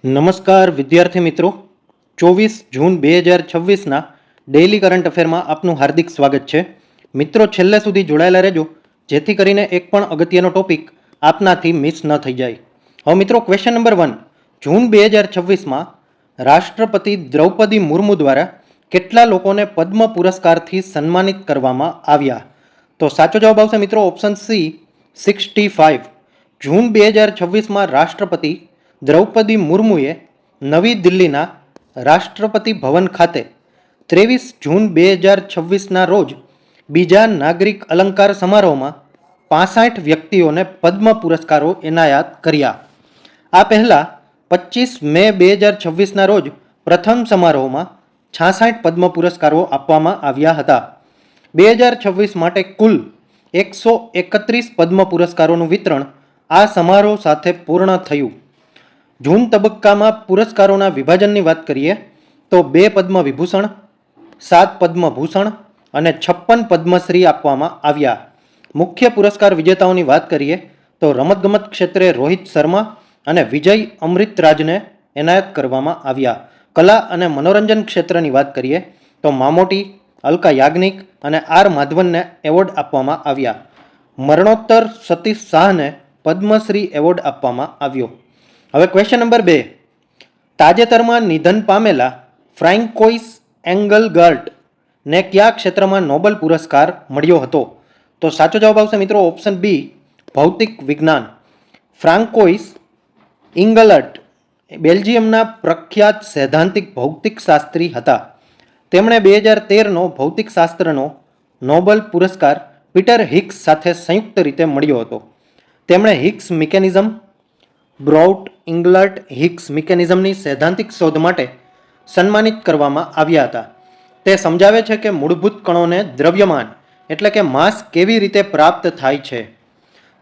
નમસ્કાર વિદ્યાર્થી મિત્રો, 24 જૂન 2026ના ડેઇલી કરંટ અફેરમાં આપનું હાર્દિક સ્વાગત છે. મિત્રો, છેલ્લે સુધી જોડાયેલા રહેજો જેથી કરીને એક પણ અગત્યનો ટોપિક આપનાથી મિસ ન થઈ જાય. હવે મિત્રો, ક્વેશ્ચન નંબર 1. જૂન 2026માં રાષ્ટ્રપતિ દ્રૌપદી મુર્મુ દ્વારા કેટલા લોકોને પદ્મ પુરસ્કારથી સન્માનિત કરવામાં આવ્યા? તો સાચો જવાબ આવશે મિત્રો ઓપ્શન સી, 65. જૂન 2026માં રાષ્ટ્રપતિ દ્રૌપદી મુર્મુએ નવી દિલ્હીના રાષ્ટ્રપતિ ભવન ખાતે 23 જૂન 2026ના રોજ બીજા નાગરિક અલંકાર સમારોહમાં 65 વ્યક્તિઓને પદ્મ પુરસ્કારો એનાયત કર્યા. આ પહેલાં 25 મે 2026ના રોજ પ્રથમ સમારોહમાં 66 પદ્મ પુરસ્કારો આપવામાં આવ્યા હતા. 2026 માટે કુલ 131 પદ્મ પુરસ્કારોનું વિતરણ આ સમારોહ સાથે પૂર્ણ થયું. જૂન તબક્કામાં પુરસ્કારોના વિભાજનની વાત કરીએ તો 2 પદ્મ વિભૂષણ, 7 પદ્મભૂષણ અને 56 પદ્મશ્રી આપવામાં આવ્યા. મુખ્ય પુરસ્કાર વિજેતાઓની વાત કરીએ તો રમતગમત ક્ષેત્રે રોહિત શર્મા અને વિજય અમૃતરાજને એનાયત કરવામાં આવ્યા. કલા અને મનોરંજન ક્ષેત્રની વાત કરીએ તો મામોટી, અલકા યાજ્ઞિક અને આર માધવનને એવોર્ડ આપવામાં આવ્યા. મરણોત્તર સતીશ શાહને પદ્મશ્રી એવોર્ડ આપવામાં આવ્યો. હવે ક્વેશ્ચન નંબર 2. તાજેતરમાં નિધન પામેલા ફ્રાન્કોઇસ એન્ગલગાર્ટ ને કયા ક્ષેત્રમાં નોબેલ પુરસ્કાર મળ્યો હતો? તો સાચો જવાબ આવશે મિત્રો ઓપ્શન બી, ભૌતિક વિજ્ઞાન. ફ્રાન્કોઇસ ઇંગલર્ટ બેલ્જિયમના પ્રખ્યાત સૈદ્ધાંતિક ભૌતિકશાસ્ત્રી હતા. તેમણે 2013નો ભૌતિકશાસ્ત્રનો નોબેલ પુરસ્કાર પીટર હિગ્સ સાથે સંયુક્ત રીતે મળ્યો હતો. તેમણે હિગ્સ મિકેનિઝમ, બ્રાઉટ ઇંગલર્ટ હિગ્સ મિકેનિઝમની સૈદ્ધાંતિક શોધ માટે સન્માનિત કરવામાં આવ્યા હતા. તે સમજાવે છે કે મૂળભૂત કણોને દ્રવ્યમાન એટલે કે માસ કેવી રીતે પ્રાપ્ત થાય છે.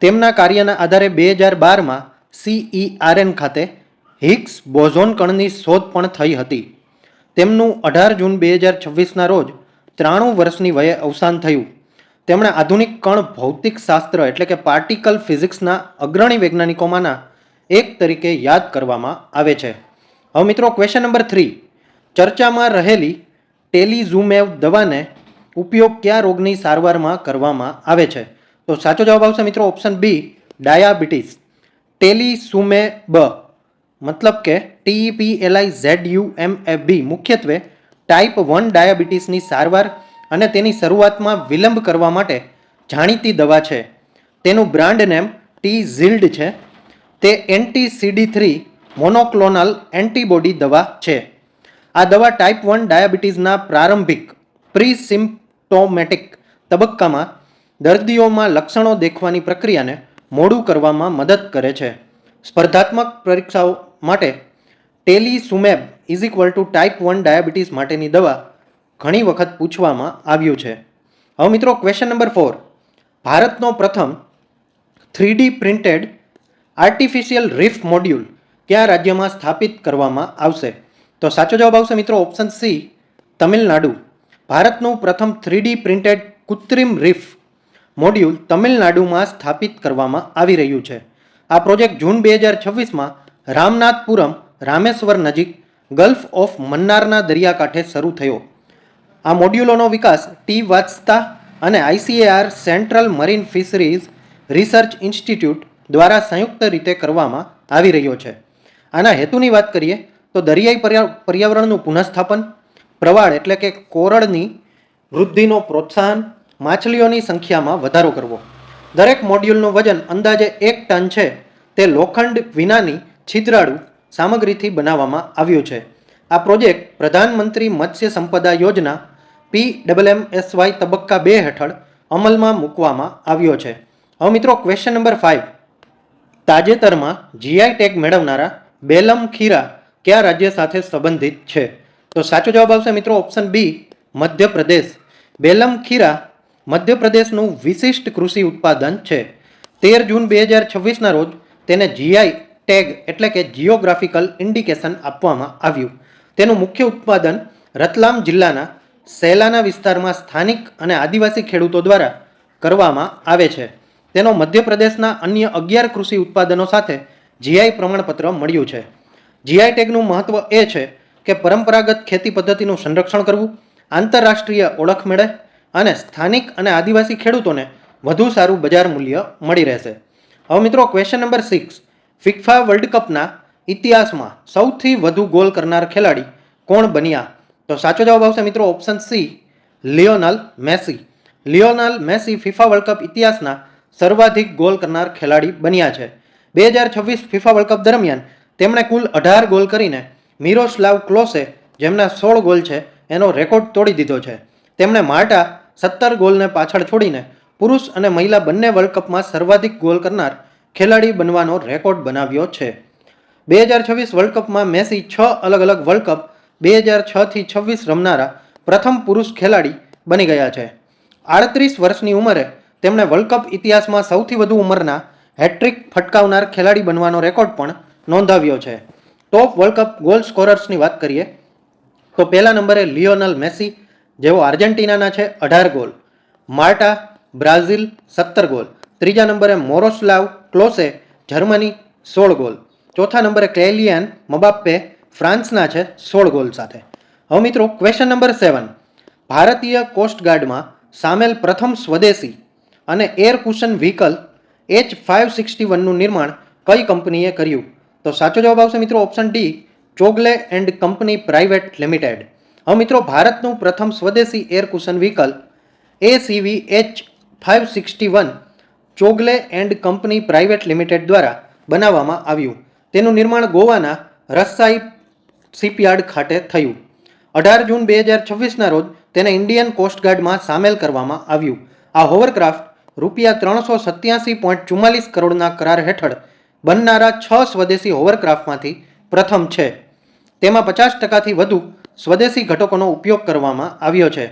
તેમના કાર્યના આધારે 2012માં CERN ખાતે હિગ્સ બોઝોન કણની શોધ પણ થઈ હતી. તેમનું 18 જૂન 2026ના રોજ 93 વર્ષની વયે અવસાન થયું. તેમણે આધુનિક કણ ભૌતિકશાસ્ત્ર એટલે કે પાર્ટિકલ ફિઝિક્સના અગ્રણી વૈજ્ઞાનિકોમાંના એક તરીકે યાદ કરવામાં આવે છે. હવે મિત્રો, ક્વેશ્ચન નંબર 3. ચર્ચામાં રહેલી ટેલિઝુમેબ દવાને ઉપયોગ કયા રોગની સારવારમાં કરવામાં આવે છે? તો સાચો જવાબ આવશે મિત્રો ઓપ્શન બી, ડાયાબિટીસ. ટેલિઝુમેબ મતલબ કે TEPLIZUMAB મુખ્યત્વે ટાઈપ 1 ડાયાબિટીસની સારવાર અને તેની શરૂઆતમાં વિલંબ કરવા માટે જાણીતી દવા છે. તેનું બ્રાન્ડ નેમ TZILD છે. તે એન્ટી-CD3 મોનોક્લોનલ એન્ટીબોડી દવા છે. આ દવા ટાઈપ 1 ડાયાબિટીસના પ્રારંભિક પ્રી-સિમ્પ્ટોમેટિક તબક્કામાં દર્દીઓમાં લક્ષણો દેખવાની પ્રક્રિયાને મોડું કરવામાં મદદ કરે છે. સ્પર્ધાત્મક પરીક્ષાઓ માટે ટેલિઝુમેબ ટાઈપ 1 ડાયાબિટીસ માટેની દવા ઘણી વખત પૂછવામાં આવ્યું છે. હવે મિત્રો, ક્વેશ્ચન નંબર 4. ભારતનો પ્રથમ 3D printed artificial reef module કયા રાજ્યમાં સ્થાપિત કરવામાં આવશે? તો સાચો જવાબ આવશે મિત્રો ઓપ્શન સી, તમિલનાડુ. ભારતનું પ્રથમ 3D પ્રિન્ટેડ કૃત્રિમ રીફ મોડ્યુલ તમિલનાડુમાં સ્થાપિત કરવામાં આવી રહ્યું છે. આ પ્રોજેક્ટ જૂન 2026માં રામનાથપુરમ, રામેશ્વર નજીક ગલ્ફ ઓફ મન્નારના દરિયાકાંઠે શરૂ થયો. આ મોડ્યુલોનો વિકાસ ટી વાત્સતા અને ICAR central marine fisheries research institute દ્વારા સંયુક્ત રીતે કરવામાં આવી રહ્યો છે. આના હેતુની વાત કરીએ તો દરિયાઈ પર્યાવરણનું પુનઃસ્થાપન, પ્રવાળ એટલે કે કોરળની વૃદ્ધિનો પ્રોત્સાહન, માછલીઓની સંખ્યામાં વધારો કરવો. દરેક મોડ્યુલનું વજન અંદાજે 1 ટન છે. તે લોખંડ વિનાની છિદ્રાળુ સામગ્રીથી બનાવવામાં આવ્યું છે. આ પ્રોજેક્ટ પ્રધાનમંત્રી મત્સ્ય સંપદા યોજના PMMSY તબક્કા 2 હેઠળ અમલમાં મૂકવામાં આવ્યો છે. હવે મિત્રો, ક્વેશ્ચન નંબર 5. તાજેતરમાં GI ટેગ મેળવનારા બેલમ ખીરા કયા રાજ્ય સાથે સંબંધિત છે? તો સાચો જવાબ આવશે મિત્રો ઓપ્શન બી, મધ્યપ્રદેશ. બેલમ ખીરા મધ્યપ્રદેશનું વિશિષ્ટ કૃષિ ઉત્પાદન છે. 13 જૂન 2026ના રોજ તેને GI ટેગ એટલે કે જિયોગ્રાફિકલ ઇન્ડિકેશન આપવામાં આવ્યું. તેનું મુખ્ય ઉત્પાદન રતલામ જિલ્લાના સૈલાના વિસ્તારમાં સ્થાનિક અને આદિવાસી ખેડૂતો દ્વારા કરવામાં આવે છે. તેનો મધ્યપ્રદેશના અન્ય 11 કૃષિ ઉત્પાદનો સાથે GI પ્રમાણપત્ર મળ્યું છે. જીઆઈ ટેગનું મહત્વ એ છે કે પરંપરાગત ખેતી પદ્ધતિનું સંરક્ષણ કરવું, આંતરરાષ્ટ્રીય ઓળખ મેળે અને સ્થાનિક અને આદિવાસી ખેડૂતોને વધુ સારું બજાર મૂલ્ય મળી રહેશે. હવે મિત્રો ક્વેશ્ચન નંબર 6, ફિફા વર્લ્ડ કપના ઇતિહાસમાં સૌથી વધુ ગોલ કરનાર ખેલાડી કોણ બન્યા? તો સાચો જવાબ આવશે મિત્રો option C, Lionel Messi. Lionel Messi FIFA world cup ઇતિહાસના સર્વાધિક ગોલ કરનાર ખેલાડી બન્યા છે. 2026 ફિફા વર્લ્ડ કપ દરમિયાન તેમણે કુલ 18 ગોલ કરીને મિરોસ્લાવ ક્લોસે, જેમના 16 ગોલ છે, એનો રેકોર્ડ તોડી દીધો છે. તેમણે માલ્ટા 17 ગોલને પાછળ છોડીને પુરુષ અને મહિલા બંને વર્લ્ડ કપમાં સર્વાધિક ગોલ કરનાર ખેલાડી બનવાનો રેકોર્ડ બનાવ્યો છે. 2026 વર્લ્ડ કપમાં મેસી 6 અલગ અલગ વર્લ્ડ કપ 2006થી 26 રમનારા પ્રથમ પુરુષ ખેલાડી બની ગયા છે. 38 વર્ષની ઉંમરે તેમણે વર્લ્ડ કપ ઇતિહાસમાં સૌથી વધુ ઉંમરના હેટ્રિક ફટકાવનાર ખેલાડી બનવાનો રેકોર્ડ પણ નોંધાવ્યો છે. ટોપ વર્લ્ડ કપ ગોલ સ્કોરર્સની વાત કરીએ તો પહેલા નંબરે લિયોનલ મેસી, જેઓ આર્જેન્ટિનાના છે, 18 ગોલ. માલ્ટા, બ્રાઝિલ, 17 ગોલ. ત્રીજા નંબરે મિરોસ્લાવ ક્લોસે, જર્મની, 16 ગોલ. ચોથા નંબરે કિલિયાન મબાપ્પે, ફ્રાન્સના છે, 16 ગોલ સાથે. હવે મિત્રો ક્વેશ્ચન નંબર 7, ભારતીય કોસ્ટગાર્ડમાં સામેલ પ્રથમ સ્વદેશી અને એર કુશન વ્હીકલ H561નું નિર્માણ કઈ કંપનીએ કર્યું? તો સાચો જવાબ આવશે મિત્રો option D, Chogle and company private limited. હવે મિત્રો ભારતનું પ્રથમ સ્વદેશી air cushion vehicle ACV H561 Chogle and company private limited દ્વારા બનાવવામાં આવ્યું. તેનું નિર્માણ ગોવાના રસાઈ શિપયાર્ડ ખાતે થયું. 18 જૂન 2026ના રોજ તેને ઇન્ડિયન કોસ્ટગાર્ડમાં સામેલ કરવામાં આવ્યું. આ હોવરક્રાફ્ટ રૂપિયા 387.44 કરોડના કરાર હેઠળ બનનારા 6 સ્વદેશી હોવરક્રાફ્ટમાંથી પ્રથમ છે. તેમાં 50%થી વધુ સ્વદેશી ઘટકોનો ઉપયોગ કરવામાં આવ્યો છે.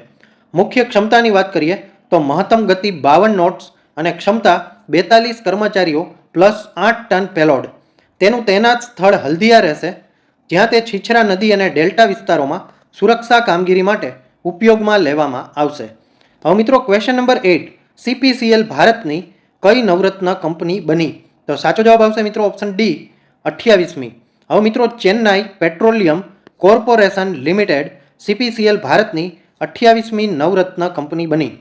મુખ્ય ક્ષમતાની વાત કરીએ તો મહત્તમ ગતિ 52 નોટ્સ અને ક્ષમતા 42 કર્મચારીઓ પ્લસ 8 ટન પેલોડ. તેનું તૈનાત સ્થળ હલ્દિયા રહેશે, જ્યાં તે છીછરા નદી અને ડેલ્ટા વિસ્તારોમાં સુરક્ષા કામગીરી માટે ઉપયોગમાં લેવામાં આવશે. હવે મિત્રો ક્વેશ્ચન નંબર 8, CPCL ભારતની કઈ નવરત્ન કંપની બની? તો સાચો જવાબ આવશે મિત્રો ઓપ્શન ડી, 28મી. હવે મિત્રો Chennai petroleum corporation limited CPCL ભારતની 28મી નવરત્ન કંપની બની.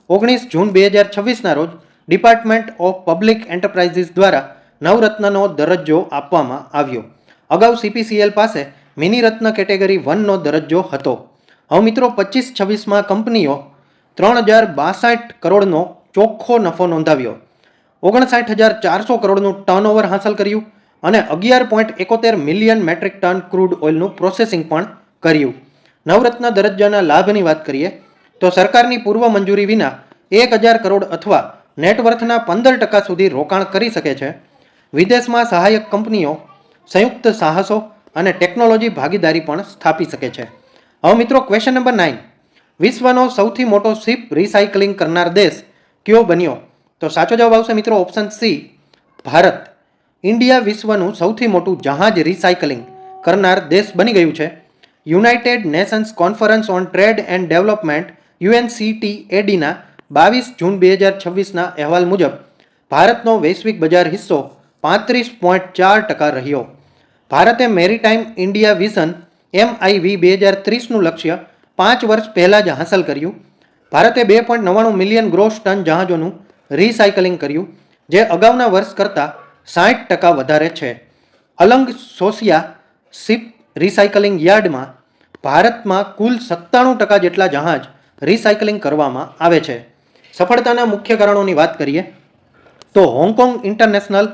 19 જૂન 2026ના રોજ ડિપાર્ટમેન્ટ ઓફ પબ્લિક એન્ટરપ્રાઇઝીસ દ્વારા નવરત્નનો દરજ્જો આપવામાં આવ્યો. અગાઉ CPCL પાસે મિની રત્ન કેટેગરી 1નો દરજ્જો હતો. હવે મિત્રો 25-26માં કંપનીઓ 3062 કરોડનો ચોખ્ખો નફો નોંધાવ્યો, 59,400 કરોડનું ટર્નઓવર હાંસલ કર્યું અને 11.71 મિલિયન મેટ્રિક ટન ક્રૂડ ઓઇલનું પ્રોસેસિંગ પણ કર્યું. નવરત્ન દરજ્જાના લાભની વાત કરીએ તો સરકારની પૂર્વ મંજૂરી વિના 1000 કરોડ અથવા નેટવર્થના 15% સુધી રોકાણ કરી શકે છે. વિદેશમાં સહાયક કંપનીઓ સંયુક્ત સાહસો અને ટેકનોલોજી ભાગીદારી પણ સ્થાપી શકે છે. હવે મિત્રો ક્વેશ્ચન નંબર 9, વિશ્વનો સૌથી મોટો શિપ રિસાયકલિંગ કરનાર દેશ કયો બન્યો? તો સાચો જવાબ આવશે મિત્રો ઓપ્શન સી, ભારત. ઇન્ડિયા વિશ્વનું સૌથી મોટું જહાજ રિસાયકલિંગ કરનાર દેશ બની ગયું છે. United Nations Conference on Trade and Development UNCTADના 22 જૂન 2026ના અહેવાલ મુજબ ભારતનો વૈશ્વિક બજાર હિસ્સો 35.4% રહ્યો. ભારતે મેરીટાઈમ ઇન્ડિયા વિઝન MIV 2030નું લક્ષ્ય 5 વર્ષ પહેલાં જ હાંસલ કર્યું. ભારતે 2.99 મિલિયન ગ્રોસ ટન જહાજોનું રિસાયકલિંગ કર્યું, જે અગાઉના વર્ષ કરતાં 60% વધારે છે. અલંગ સોસિયા શિપ રિસાયકલિંગ યાર્ડમાં ભારતમાં કુલ 97% જેટલા જહાજ રિસાયકલિંગ કરવામાં આવે છે. સફળતાના મુખ્ય કારણોની વાત કરીએ તો હોંગકોંગ ઇન્ટરનેશનલ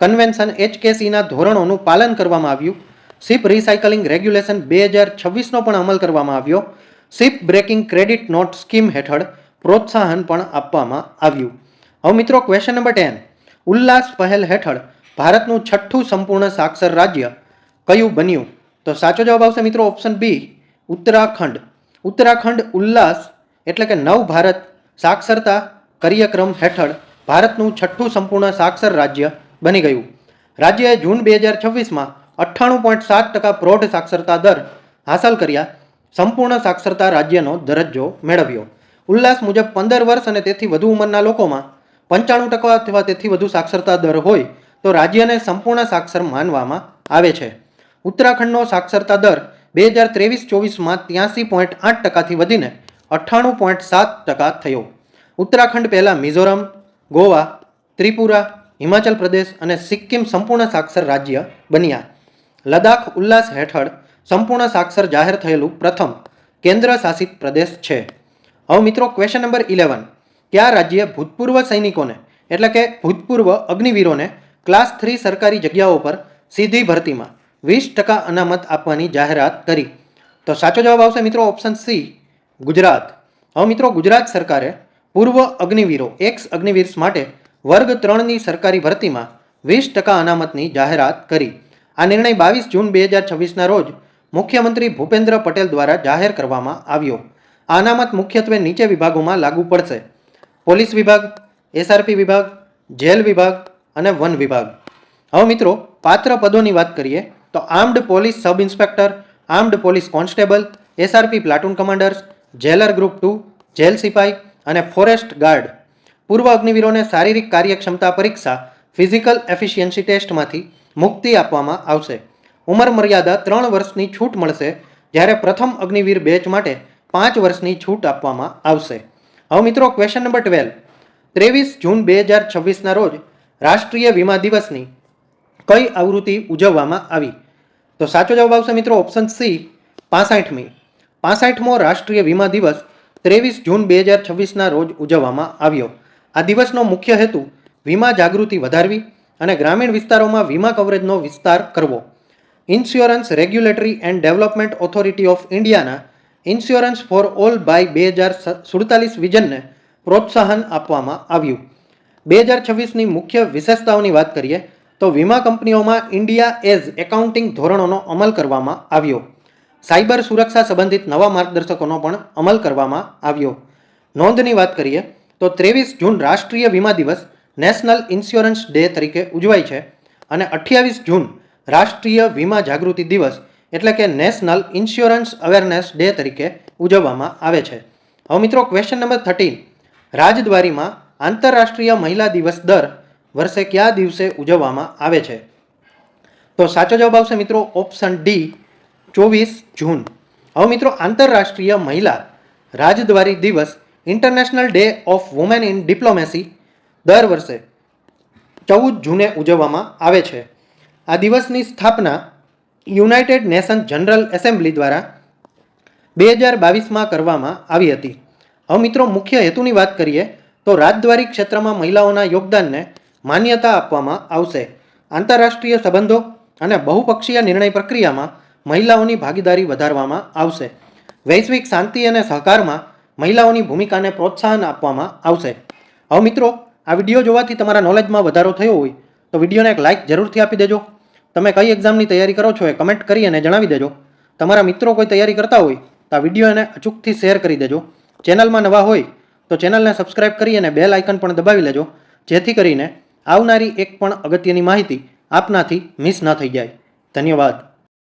કન્વેન્શન HKCના ધોરણોનું પાલન કરવામાં આવ્યું. શિપ રિસાયકલિંગ રેગ્યુલેશન 2026નો પણ અમલ કરવામાં આવ્યો. Ship breaking credit note scheme હેઠળ પ્રોત્સાહન પણ આપવામાં આવ્યું. હવે મિત્રો ક્વેશ્ચન નંબર 10, ઉલ્લાસ પહેલ હેઠળ ભારતનું 6થું સંપૂર્ણ સાક્ષર રાજ્ય કયું બન્યું? તો સાચો જવાબ આવશે મિત્રો ઓપ્શન બી, ઉત્તરાખંડ. ઉત્તરાખંડ ઉલ્લાસ એટલે કે નવ ભારત સાક્ષરતા કાર્યક્રમ હેઠળ ભારતનું 6થું સંપૂર્ણ સાક્ષર રાજ્ય બની ગયું. રાજ્યએ જૂન 2026માં 98.7% પ્રૌઢ સાક્ષરતા દર હાંસલ કર્યા સંપૂર્ણ સાક્ષરતા રાજ્યનો દરજ્જો મેળવ્યો. ઉલ્લાસ મુજબ 15 વર્ષ અને તેથી વધુ ઉંમરના લોકોમાં 95% અથવા તેથી વધુ સાક્ષરતા દર હોય તો રાજ્યને સંપૂર્ણ સાક્ષર માનવામાં આવે છે. ઉત્તરાખંડનો સાક્ષરતા દર 2023-24માં 83.8%થી વધીને 98.7% થયો. ઉત્તરાખંડ પહેલાં મિઝોરમ, ગોવા, ત્રિપુરા, હિમાચલ પ્રદેશ અને સિક્કિમ સંપૂર્ણ સાક્ષર રાજ્ય બન્યા. લદ્દાખ ઉલ્લાસ હેઠળ સંપૂર્ણ સાક્ષર જાહેર થયેલું પ્રથમ કેન્દ્ર શાસિત પ્રદેશ છે. હવે મિત્રો ક્વેશ્ચન નંબર 11. કયા રાજ્ય ભૂતપૂર્વ સૈનિકોને એટલે કે ભૂતપૂર્વ અગ્નિવીરોને ક્લાસ 3 સરકારી જગ્યાઓ પર સીધી ભરતીમાં 20% અનામત આપવાની જાહેરાત કરી? તો સાચો જવાબ આવશે મિત્રો ઓપ્શન સી, ગુજરાત. હવે મિત્રો ગુજરાત સરકારે પૂર્વ અગ્નિવીરો એક્સ અગ્નિવીર્સ માટે વર્ગ 3ની સરકારી ભરતીમાં 20% અનામતની જાહેરાત કરી. આ નિર્ણય 22 જૂન 2026ના રોજ મુખ્યમંત્રી ભૂપેન્દ્ર પટેલ દ્વારા જાહેર કરવામાં આવ્યો. આ અનામત મુખ્યત્વે નીચે વિભાગોમાં લાગુ પડશે: પોલીસ વિભાગ, એસઆરપી વિભાગ, જેલ વિભાગ અને વન વિભાગ. હવે મિત્રો પાત્ર પદોની વાત કરીએ તો armed police sub inspector, armed police constable, SRP platoon commanders, jailer group 2, jail સિપાઈ અને ફોરેસ્ટ ગાર્ડ. પૂર્વ અગ્નિવીરોને શારીરિક કાર્યક્ષમતા પરીક્ષા ફિઝિકલ એફિશિયન્સી ટેસ્ટમાંથી મુક્તિ આપવામાં આવશે. ઉંમર મર્યાદા 3 વર્ષની છૂટ મળશે, જ્યારે પ્રથમ અગ્નિવીર બેચ માટે 5 વર્ષની છૂટ આપવામાં આવશે. હવે મિત્રો ક્વેશ્ચન નંબર 12. 23 જૂન 2026ના રોજ રાષ્ટ્રીય વીમા દિવસની કઈ આવૃત્તિ ઉજવવામાં આવી? તો સાચો જવાબ આવશે મિત્રો ઓપ્શન સી, 65મી. 65મો રાષ્ટ્રીય વીમા દિવસ 23 જૂન 2026ના રોજ ઉજવવામાં આવ્યો. આ દિવસનો મુખ્ય હેતુ વીમા જાગૃતિ વધારવી અને ગ્રામીણ વિસ્તારોમાં વીમા કવરેજનો વિસ્તાર કરવો. Insurance regulatory and development authority of ઇન્ડિયાના ઇન્સ્યોરન્સ ફોર ઓલ બાય 2047 વિઝનને પ્રોત્સાહન આપવામાં આવ્યું. 2026ની મુખ્ય વિશેષતાઓની વાત કરીએ તો વીમા કંપનીઓમાં ઇન્ડિયા એઝ એકાઉન્ટિંગ ધોરણોનો અમલ કરવામાં આવ્યો. સાયબર સુરક્ષા સંબંધિત નવા માર્ગદર્શકોનો પણ અમલ કરવામાં આવ્યો. નોંધની વાત કરીએ તો 23 જૂન રાષ્ટ્રીય વીમા દિવસ નેશનલ ઇન્સ્યોરન્સ ડે તરીકે ઉજવાય છે અને 28 જૂન રાષ્ટ્રીય વીમા જાગૃતિ દિવસ એટલે કે નેશનલ ઇન્સ્યોરન્સ અવેરનેસ ડે તરીકે ઉજવવામાં આવે છે. હવે મિત્રો ક્વેશ્ચન નંબર 13. રાજદ્વારીમાં આંતરરાષ્ટ્રીય મહિલા દિવસ દર વર્ષે કયા દિવસે ઉજવવામાં આવે છે? તો સાચો જવાબ આવશે મિત્રો ઓપ્શન ડી, 24 જૂન. હવે મિત્રો આંતરરાષ્ટ્રીય મહિલા રાજદ્વારી દિવસ International Day of Women in Diplomacy દર વર્ષે 14 જૂને ઉજવવામાં આવે છે. આ દિવસની સ્થાપના યુનાઇટેડ નેશન જનરલ એસેમ્બલી દ્વારા 2022માં કરવામાં આવી હતી. હવે મિત્રો મુખ્ય હેતુની વાત કરીએ તો રાજદ્વારી ક્ષેત્રમાં મહિલાઓના યોગદાનને માન્યતા આપવામાં આવશે. આંતરરાષ્ટ્રીય સંબંધો અને બહુપક્ષીય નિર્ણય પ્રક્રિયામાં મહિલાઓની ભાગીદારી વધારવામાં આવશે. વૈશ્વિક શાંતિ અને સહકારમાં મહિલાઓની ભૂમિકાને પ્રોત્સાહન આપવામાં આવશે. હવે મિત્રો આ વિડીયો જોવાથી તમારા નોલેજમાં વધારો થયો હોય તો વિડીયોને એક લાઇક જરૂરથી આપી દેજો. તમે કઈ એક્ઝામની તૈયારી કરો છો એ કમેન્ટ કરી અને જણાવી દેજો. તમારા મિત્રો કોઈ તૈયારી કરતા હોય તો આ વિડીયોને અચૂકથી શેર કરી દેજો. ચેનલમાં નવા હોય તો ચેનલને સબસ્ક્રાઇબ કરી અને બેલ આઇકન પણ દબાવી લેજો, જેથી કરીને આવનારી એક પણ અગત્યની માહિતી આપનાથી મિસ ન થઈ જાય. ધન્યવાદ.